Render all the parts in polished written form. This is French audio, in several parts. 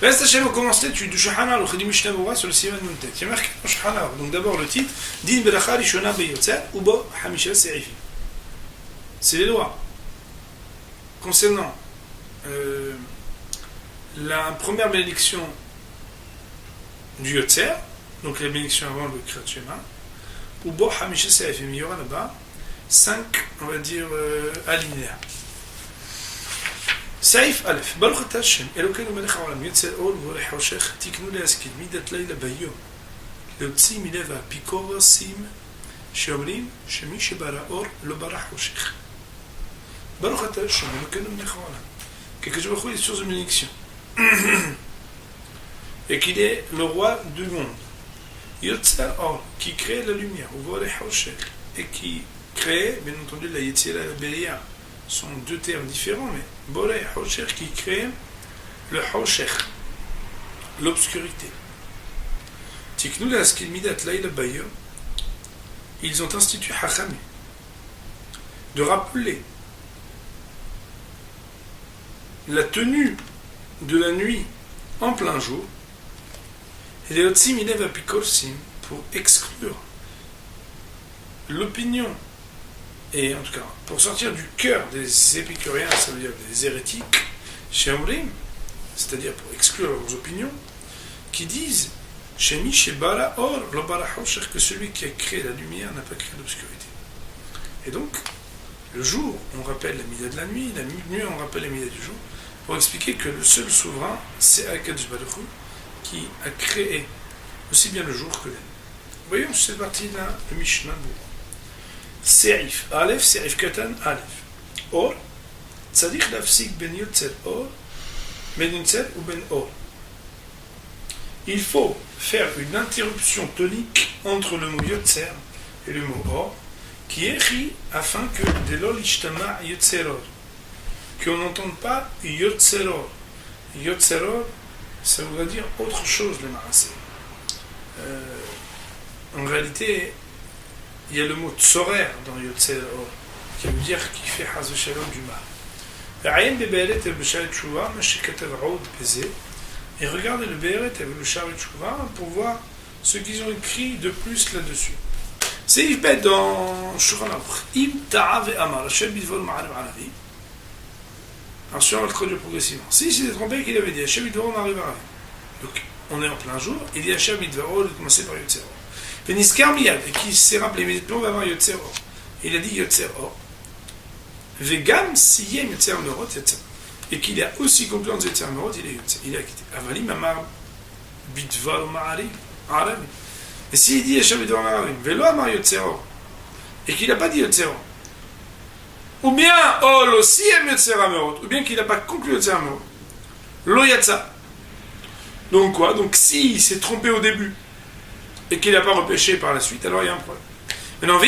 Reste Hachem, on commence l'étude du Shulchan Aruch et du Mishnah Berurah sur le Siman Nuntet. Il y a marqué dans le Shulchan Aruch. Donc d'abord le titre, Din Beracha Rishona Beyotzer Ubo Hamisha Serifim. C'est les lois concernant la première bénédiction du Yotzer, donc la bénédiction avant le Kriyat Shema, Ubo Hamisha Serifim. Il y aura là-bas 5, on va dire, alinéas. סעיף א', ברוך אתה השם, אלוקינו מלך העולם, יוצר אור ובורא חושך, תקנו להשכיל מידת לילה ביום, להוציא מלב האפיקורסים שאומרים שמי שברא אור לא ברא חושך. ברוך אתה השם, אלוקינו מלך העולם, qu'Akadosh Baruch Hu est source de bénédiction, et qu'il est le roi du monde. Yotzer Or, qui crée la lumière, ובורא חושך, et qui crée, bien entendu, la Yetzira et la Beria, sont deux termes différents, mais Boré Hosher qui crée le Hosher, l'obscurité. Tiknou la Skilmidat Laïla Bayo, ils ont institué Hachami de rappeler la tenue de la nuit en plein jour, et les Otsim Ilev Apikorsim pour exclure l'opinion. Et en tout cas, pour sortir du cœur des épicuriens, ça veut dire des hérétiques, Shemrim, c'est-à-dire pour exclure leurs opinions, qui disent Shemi Shebara Or Lobara Hosher, que celui qui a créé la lumière n'a pas créé l'obscurité. Et donc, le jour, on rappelle la mida de la nuit, la nuit, on rappelle la mida du jour, pour expliquer que le seul souverain, c'est Akadosh Baruch Hu, qui a créé aussi bien le jour que la nuit. Voyons cette partie-là, le Mishnah Berurah. Se'if, Aleph, Se'if Katan, Aleph. Or, Tzadich Lafsik ben Yotzer Or, ben Yotzer ou ben Or. Il faut faire une interruption tonique entre le mot Yotzer et le mot Or, qui est écrit afin que de l'ol ishtama Yotzeror, qu'on n'entende pas Yotzeror. Yotzeror, ça voudrait dire autre chose, le Maaseh. En réalité, il y a le mot tsorer dans Yotzer Or, qui veut dire qui fait Haz Shalom du mal. Et regardez le Be'eret avec le Sharet Shuvah pour voir ce qu'ils ont écrit de plus là-dessus. C'est Yves dans Shulchan Aruch. Im Ta'av et Amar, Hashem Bidvor Ma'arib Aravi. Attention, on va le traduire progressivement. Si il s'était trompé qu'il avait dit Hashem Bidvor Ma'arib Aravi. Donc, on est en plein jour, il dit Hashem Bidvor, il a commencé par Yotzer Or. Veniskar Miyad, et qui s'est rappelé immédiatement, on va avoir Yotzer Or. Il a dit Yotzer Or. Vegam Siyem Yotzer Merot, etc. Et qu'il a aussi conclu en Yotzer Merot, il est Yotzer. Il a quitté. Avalim Amar Bidvar Ma'arib Arabi. Et s'il dit Hashem Bidvar Ma'arib, Velo Amar Yotzer Or, et qu'il n'a pas dit Yotzer Or, ou bien Ol aussi Siyem Yotzer Merot, ou bien qu'il n'a pas conclu Yotzer Merot, Lo Yatsa. Donc quoi? Donc s'il s'est trompé au début, et qu'il n'a pas repêché par la suite, alors il y a un problème. Maintenant,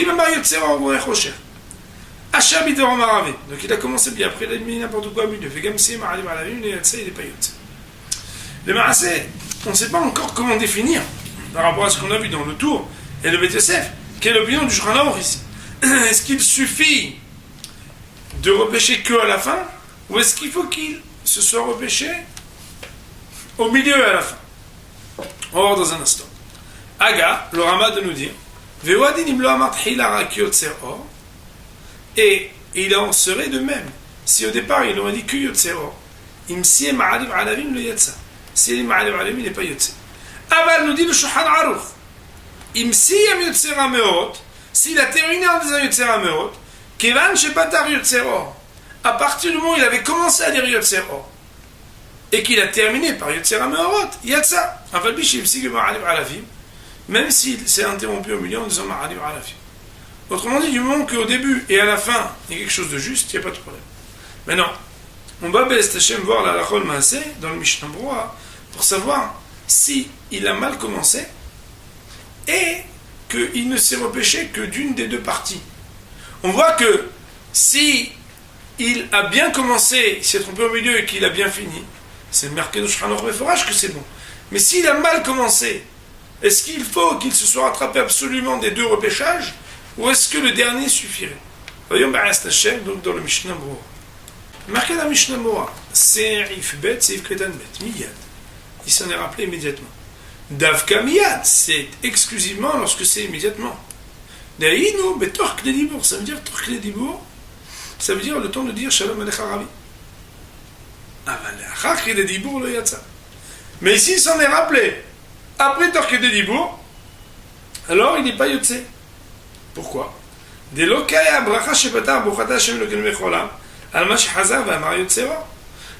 donc il a commencé bien, après il a mis n'importe quoi au milieu. Il n'est pas Yotzer. Le Maaseh, on ne sait pas encore comment définir, par rapport à ce qu'on a vu dans le tour et le Beit Yosef, quelle est l'opinion du Shulchan Aruch ici. Est-ce qu'il suffit de repêcher que à la fin, ou est-ce qu'il faut qu'il se soit repêché au milieu et à la fin? On va voir dans un instant. Aga, le Rama de nous dire, et il en serait de même si au départ il aurait dit que Yotzer Or. Si il Ma'arib Alavim, il n'est pas Yotzer. Aval nous dit le Shulchan Aruch, s'il a terminé en disant Yotzer Amerot, Kevan Shepatar Yotzer Or, à partir du moment où il avait commencé à dire Yotzer Or, et qu'il a terminé par Yotzer Amerot, Yatsa, Aval Bishim Sig Ma'arib Alavim, même s'il s'est interrompu au milieu en disant Ma'arib Alavim. Autrement dit, du moment qu'au début et à la fin, il y a quelque chose de juste, il n'y a pas de problème. Maintenant, on va Be'ez Hashem voir la Halachot Maaseh dans le Mishnah Berurah pour savoir si il a mal commencé et qu'il ne s'est repêché que d'une des deux parties. On voit que si il a bien commencé, il s'est trompé au milieu et qu'il a bien fini, c'est marqué dans Shulchan Aruch Meforach que c'est bon. Mais s'il a mal commencé, est-ce qu'il faut qu'il se soit rattrapé absolument des deux repêchages, ou est-ce que le dernier suffirait? Voyons Be'ez Hashem, donc dans le Mishnah Berurah. Marqué dans le Mishnah Berurah, Se'if Bet, Se'if Ketan Bet, Miyad. il s'en est rappelé immédiatement. Davka miyad, c'est exclusivement lorsque c'est immédiatement. Daïnou, betork le dibour, ça veut dire tork le dibour, ça veut dire le temps de dire Shalom Alecha Rabbi. Mais ici, il s'en est rappelé. Après tork le dibour, alors il n'est pas yotse. Pourquoi?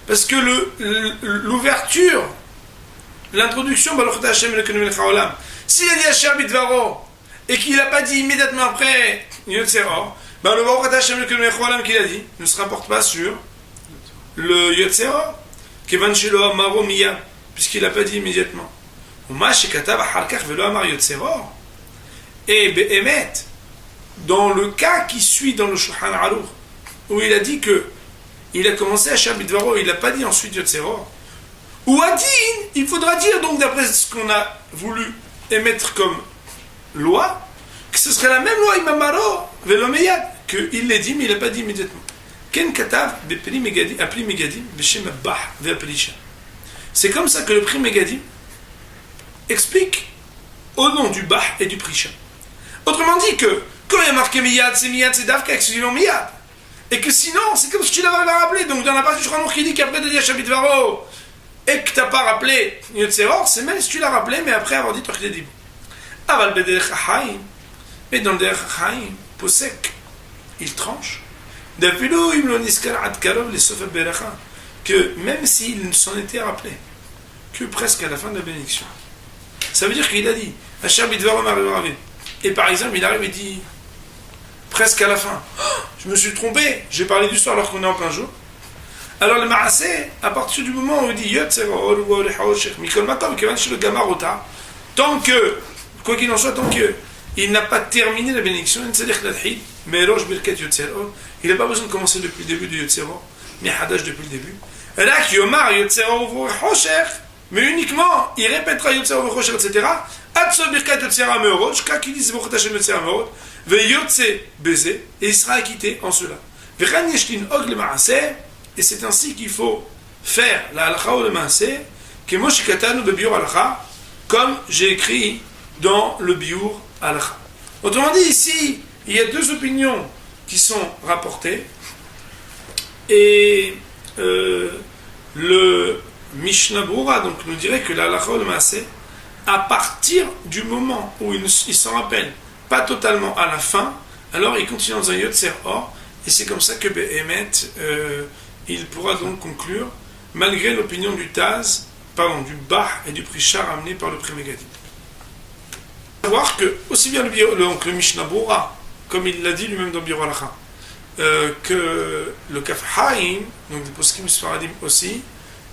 Parce que l'ouverture, l'introduction, s'il a dit Asher Bitvaro et qu'il n'a pas dit immédiatement après Yotzero, le Baruch Hashem qu'il a dit ne se rapporte pas sur le Yotzero, Kevan Shelo Amaro Miya, puisqu'il n'a pas dit immédiatement. Et Be'emet, dans le cas qui suit dans le Shulchan Aruch, où il a dit que il a commencé à Shabbat Dvaro, il n'a pas dit ensuite Yotzero. Ou Adin, il faudra dire, donc d'après ce qu'on a voulu émettre comme loi, que ce serait la même loi Imamaro, Velomeyad, qu'il l'a dit, mais il n'a pas dit immédiatement. Ken Katav, Apli Megadim, Beshem Abbah, Ve'apelisha. C'est comme ça que le prix Megadim explique au nom du Bah et du Prisha. Autrement dit que, quand il y a marqué Miyad, c'est Davka, exclusivement Miyad. Et que sinon, c'est comme si tu l'avais rappelé. Donc dans la partie du Shulchan qui dit qu'après de dire Shabbat Varo et que tu n'as pas rappelé Yotzeror, c'est même si tu l'as rappelé, mais après avoir dit Torch Dedim. Aval Bederech Haïm, mais dans le Derech Haïm, Posek, il tranche. D'Afilou, il me niskar ad karov les Sofa Beracha, que même s'il ne s'en était rappelé, que presque à la fin de la bénédiction. Ça veut dire qu'il a dit Shabbat Varo Maravim. Et par exemple, il arrive et dit presque à la fin, je me suis trompé, j'ai parlé du soir alors qu'on est en plein jour. Alors le Maasé, à partir du moment où il dit tant que, quoi qu'il en soit, tant qu'il n'a pas terminé la bénédiction, il n'a pas besoin de commencer depuis le début du Yotzero, mais Hadash depuis le début. Mais uniquement, il répétera Yotzero v'chosher, etc. Atzol birkat Yotzera meorot, jusqu'à qu'il dise Bochat Hashem Yotzera meorot, ve'yotze baiser, et il sera acquitté en cela. Ve'chan yeshlin og le Maasé, et c'est ainsi qu'il faut faire la halakha ou le Maasé, que Moshe Katanu bebiur halakha, comme j'ai écrit dans le biur halakha. Autrement dit, ici, il y a deux opinions qui sont rapportées, et le Mishnah Brura donc nous dirait que la halakha ou le Maasé, à partir du moment où il s'en rappelle pas totalement à la fin, alors il continue dans un Yotzer Or, et c'est comme ça que Behemet, il pourra donc conclure, malgré l'opinion du Taz, du Bah et du Prisha ramené par le Pri Megadim. Il faut savoir que, aussi bien le Mishnah Brura, comme il l'a dit lui-même dans Biur Halacha, que le Kaf Haïm, donc les poskim Sfaradim aussi,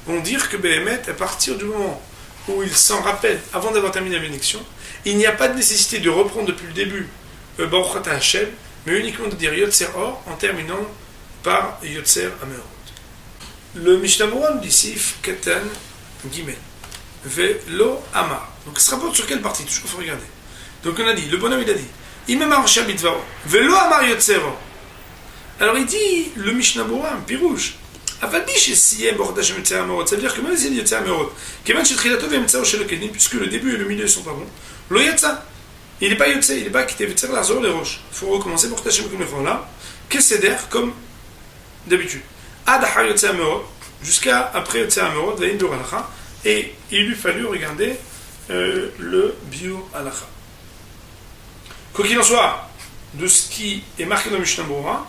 vont dire que Behemet, à partir du moment où il s'en rappelle, avant d'avoir terminé la bénédiction, il n'y a pas de nécessité de reprendre depuis le début Baruch Ata Hashem, mais uniquement de dire Yotzer Or en terminant par Yotzer Amerot. Le Mishnah Brura nous dit Sif Katan Gimel Velo Amar. Donc il se rapporte sur quelle partie? Toujours il faut regarder. Donc on a dit, le bonhomme il a dit Imamar Shabbat Varo Velo Amar Yotzer Or. Alors il dit le Mishnah Brura, un pirouge. Ça veut dire que même s'il y a Yotzer Amerot, puisque le début et le milieu ne sont pas bons, Lo Yatsa. Il n'est pas Yotze, il n'est pas quitté. Il faut recommencer pour Tachem comme le fond là. Keseder comme d'habitude. Adaha Yotze Amerot, jusqu'à après Yotze Amerot, Vaïn Biur Halacha, et il lui fallut regarder le Biur Halacha. Quoi qu'il en soit, de ce qui est marqué dans le Mishnah Brura,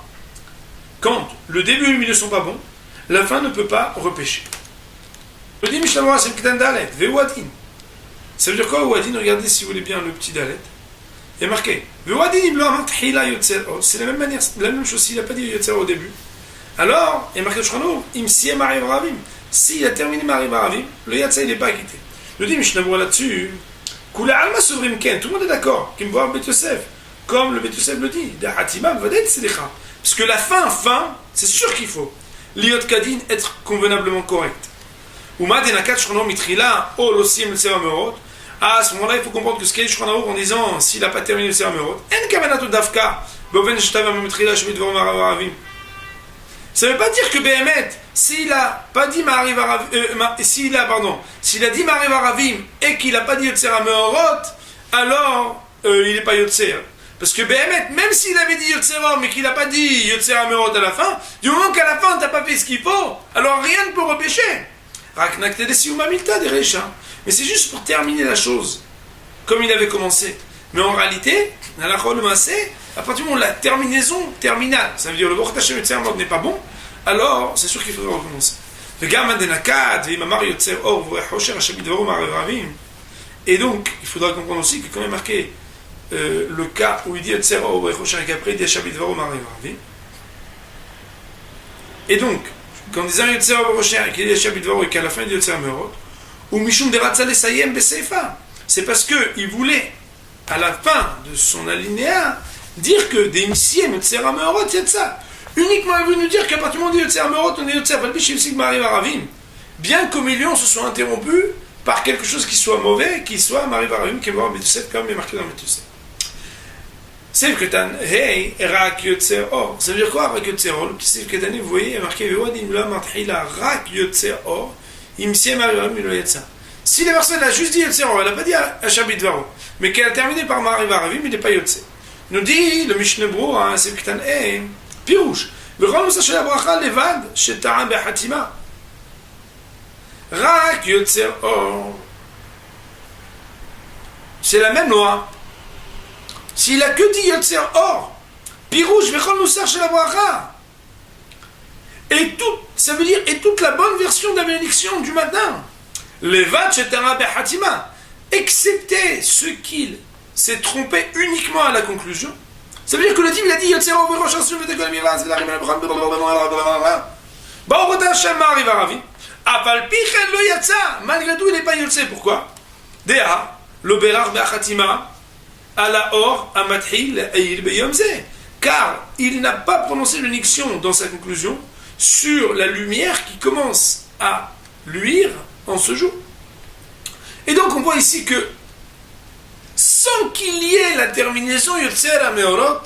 quand le début et le milieu ne sont pas bons, la fin ne peut pas repêcher. Le dit Mishnah Brura, c'est le Ketan Dalet, Ve'uadin. Ça veut dire quoi, Ouadin? Regardez si vous voulez bien le petit Dalet. Il y a marqué c'est la même manière, la même chose, s'il n'a pas dit Yotzer au début. Alors, il y a marqué s'il a terminé Mariv Aravim, le Yatsa il n'est pas acquitté. Le dit Mishnah Brura là-dessus, tout le monde est d'accord, qui me voit Bet Yosef, comme le Bet Yosef le dit, parce que la fin, c'est sûr qu'il faut. Liot Kadin, être convenablement correct. À ce moment-là, il faut comprendre que ce qu'est le Shulchan Aruch en disant s'il n'a pas terminé le Seramerot, Ça ne veut pas dire que Béhémet, s'il a pas dit Ma'ariv Aravim, s'il a dit Ma'ariv Aravim et qu'il n'a pas dit Yotzer HaMeorot, alors il n'est pas Yotzer. Parce que Béhémet, même s'il avait dit Yotzer Or, mais qu'il n'a pas dit Yotzer HaMeorot à la fin, du moment qu'à la fin tu n'as pas fait ce qu'il faut, alors rien ne peut repêcher. Mais c'est juste pour terminer la chose, comme il avait commencé. Mais en réalité, à partir du moment où la terminaison terminale, ça veut dire le Baruch Hashem Yotzer HaMeorot n'est pas bon, alors c'est sûr qu'il faudra recommencer. Et donc, il faudra comprendre aussi que quand il est marqué le cas où il dit Yotzer Or et qu'après il dit Shabbat Dvaro Ma'ariv Aravim. Et donc, quand on dit Yotzer Or et qu'il dit Shabbat Dvaro et qu'à la fin il dit Yotzer HaMeorot, ou Mishum de Ratzal Esayem Beseifa, c'est parce qu'il voulait, à la fin de son alinéa, dire que des Msiem Yotzer HaMeorot, c'est ça. Uniquement, il veut nous dire qu'à partir du moment où on dit Yotzer HaMeorot, on est Yotzer Ma'ariv Aravim. Bien qu'au milieu, on se soit interrompu par quelque chose qui soit mauvais, qui soit Ma'ariv Aravim, qui est mort en Métusset, comme il est marqué dans Métusset. C'est le Ketan, hey, Rak Yotzer Or. Ça veut dire quoi, Rak Yotzer Or? Le petit Sif Ketani, vous voyez, il est marqué Vewadim la Matchila Rak Yotzer Or, Imsiem Ma'ariv Aravim, il Yotzer. Si la personne a juste dit Yotzer Or, elle n'a pas dit Shabbat Dvaro, mais qu'elle a terminé par Ma'ariv Aravim, il n'est pas Yotzer. Nous dit le Mishnah Berurah, c'est le Ketan, hey, Pirouche. וכל נושא של הברכה לבד שטעם בחתימה רק יוצר אור. C'est la même loi. S'il a que dit יוצר אור, פירוש וכל נושא של הברכה, et tout, ça veut dire et toute la bonne version de la bénédiction du matin, לבד שטעם בחתימה, excepté ce qu'il s'est trompé uniquement à la conclusion. Ça veut dire que le type il a dit Yotzer Or Rosh Hashanah V'Tekol Miraz V'Larim Al-Bram Baruch Hashem Ma'ariv Aravim Aval Pichen Lo Yatsa. Malgré tout il n'est pas Yotzer. Pourquoi? Dea Lo Berar Be'achatima Ala Or Amathil Eil Beyom Zeh, car il n'a pas prononcé l'uniction dans sa conclusion sur la lumière qui commence à luire en ce jour. Et donc on voit ici que sans qu'il y ait la terminaison Yotzer HaMeorot,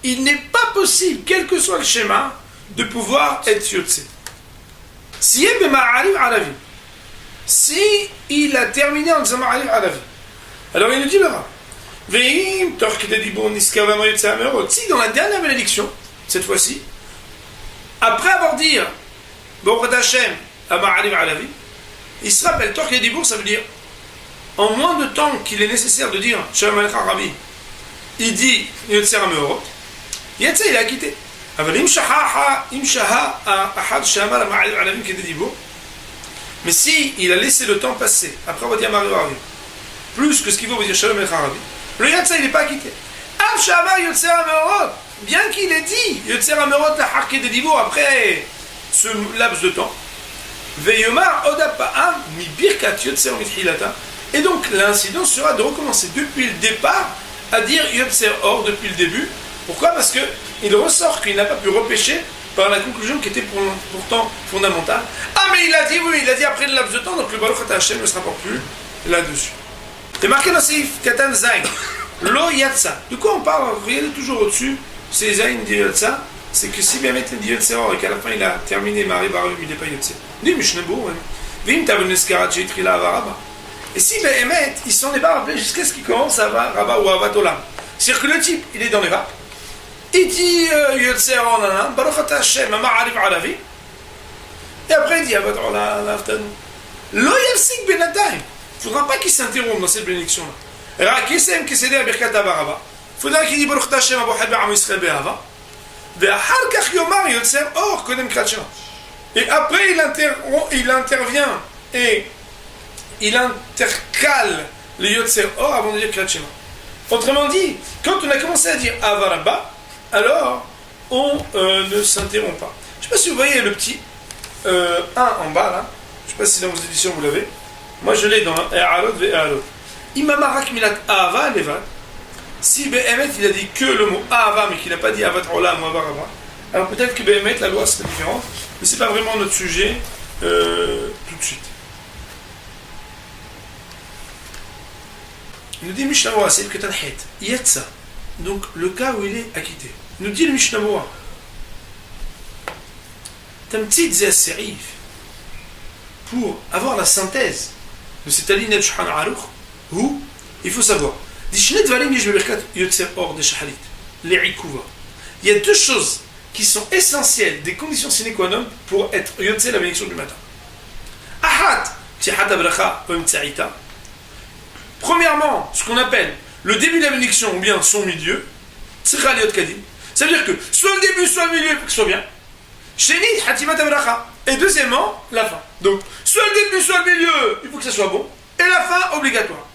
il n'est pas possible, quel que soit le schéma, de pouvoir être Yotzer. Si il a terminé en disant Ma'ariv Aravim, alors il nous dit là, si dans la dernière bénédiction, cette fois-ci, après avoir dit Baruch Hashem à Ma'ariv Aravim, il se rappelle, Torque et Dibour, ça veut dire en moins de temps qu'il est nécessaire de dire Shalom Aleichem Rabbi, il dit Yotzer HaMeorot, Yatsa il a quitté. Mais si il a laissé le temps passer après avoir dit Ma'ariv Aravim, plus que ce qu'il vaut dire Shalom Aleichem Rabbi, le Yatsa il n'est pas quitté. Bien qu'il ait dit Yotzer HaMeorot la Harke de Dibour après ce laps de temps, Veyomar Odapa'am mi birkat Yotzer mitchilata. Et donc l'incident sera de recommencer depuis le départ à dire Yotzer Or depuis le début. Pourquoi? Parce qu'il ressort qu'il n'a pas pu repêcher par la conclusion qui était pourtant fondamentale. Ah mais il a dit, oui, il a dit après le laps de temps, donc le Baruch Hashem ne se rapporte plus là-dessus. C'est marqué dans Seif Katan Zayn, Lo Yatsa. De quoi on parle? Vous voyez toujours au-dessus, c'est Zayn dit Yatsa, c'est que si bien il dit Yotzer Or et qu'à la fin il a terminé Ma'ariv Aravim, il n'est pas Yotzer. Dit Mishnah Berurah, Vim Taven Eskarat Sheitrila Avaraba. Et si Béhémet, il s'en est pas rappelé jusqu'à ce qu'il commence à Rabat ou Avat Olam. C'est-à-dire que le type, il est dans les vapes, il dit Yotzer Or Nanam, Baruch Hashem Ma'ariv Aravim, et après il dit Avat Olam Aftanu. Lo Yafsik Benatayim. Il ne faudra pas qu'il s'interrompe dans cette bénédiction-là. Rakisem Keseder Birkat Avaraba. Il faudra qu'il dise Baruch Hashem Abu Habib Am Yisrael Be'ava. Ve'achar Kach Yomar Yotzer Or Kodem Kratchema. Et après il intervient et il intercale le Yotzer Or avant de dire Kriyat Shema. Autrement dit, quand on a commencé à dire Avaraba, alors on ne s'interrompt pas. Je ne sais pas si vous voyez le petit 1 en bas là. Je ne sais pas si dans vos éditions vous l'avez. Moi je l'ai dans E'alot ve'E'alot. Imamarak milat Ahava levad. Si Béhémet il a dit que le mot Ahava mais qu'il n'a pas dit Avat Olam ou Avaraba, alors peut-être que Béhémet la loi serait différente, mais ce n'est pas vraiment notre sujet tout de suite. Il nous dit Mishnah Berurah, c'est que Tanhet, Yatsa, donc le cas où il est acquitté. Il nous dit le Mishnah Berurah, Tamtzit zeh serif. Pour avoir la synthèse de cette alinéa de Shulchan Aruch, où il faut savoir. Il y a deux choses qui sont essentielles, des conditions sine qua non pour être yotze la bénédiction du matin. Premièrement, ce qu'on appelle le début de la bénédiction ou bien son milieu, ça veut dire que soit le début, soit le milieu, il faut que ce soit bien. Et deuxièmement, la fin. Donc, soit le début, soit le milieu, il faut que ça soit bon. Et la fin, obligatoire.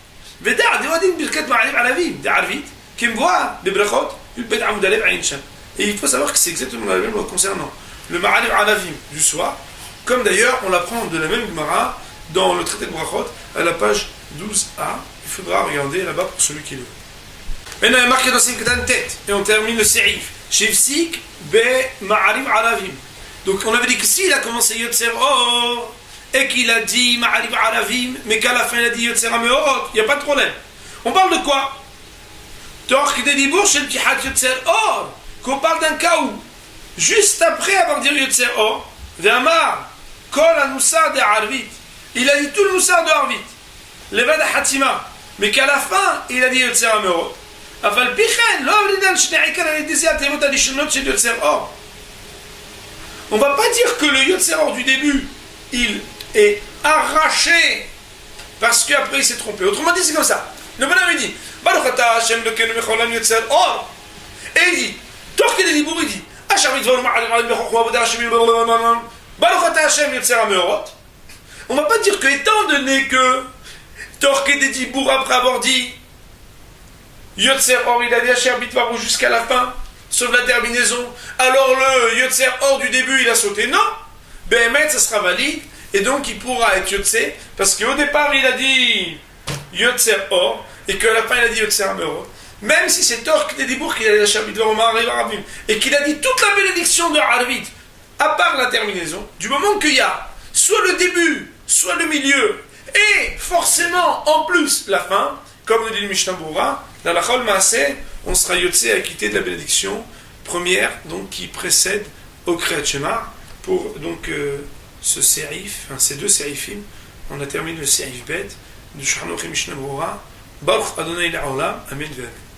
Et il faut savoir que c'est exactement la même loi concernant le Ma'arif Alavim du soir, comme d'ailleurs on l'apprend de la même Gemara dans le traité de Brachot, à la page 12a. Il faudra regarder là-bas pour celui qui le veut. Maintenant, il y a marqué dans cette tête, et on termine le Serif. Shivsik be Ma'arif Alavim. Donc on avait dit que s'il a commencé Yotzer Or, et qu'il a dit Ma'arif Aravim, mais qu'à la fin il a dit Yotzer Ameorot, il n'y a pas de problème. On parle de quoi? Torque des Dibour chez le Pichat Yotzer Or, qu'on parle d'un cas où, juste après avoir dit Yotzer Or, Ve'amar, Kol Anoussar de Arvit, il a dit tout le Moussar de Arvit, Levad Hatima, mais qu'à la fin il a dit Yotzer Ameorot. Afal Pichen, l'Ovridan Shne'ikar, elle disait à Temot Adishonot chez Yotzer Or. On ne va pas dire que le Yotzer Or du début, il est arraché parce qu'après il s'est trompé. Autrement dit, c'est comme ça. Le bonhomme il dit Baruch ata Hashem Elokeinu mecholam Yotzer Or. Et il dit, Torque des Dibour, il dit Baruch ata Hashem Yotzer Ameorot. On ne va pas dire que, étant donné que Torque des Dibour, après avoir dit Yotzer Or, il a dit Hashem Bitvaru jusqu'à la fin, sauf la terminaison, alors le Yotzer Or du début il a sauté. Non, Behemet ça sera valide et donc il pourra être Yotze parce qu'au départ il a dit Yotzer Or et qu'à la fin il a dit Yotzer Ameorot. Même si c'est Torque des Dibour qu'il a dit Hashem Bitvaru Aravim et qu'il a dit toute la bénédiction de Arvit à part la terminaison, du moment qu'il y a soit le début, soit le milieu et forcément en plus la fin, comme nous dit le Mishnah Berurah, dans la Chol Maaseh, on sera Yotze à quitter de la bénédiction première, donc qui précède au Kriyat Shema. Pour donc ce sérif, ces deux sérifim, on a terminé le sérif bet de Shulchan Aruch et Mishnah Berurah. Baruch Adonai Le'olam, Amen ve'Amen.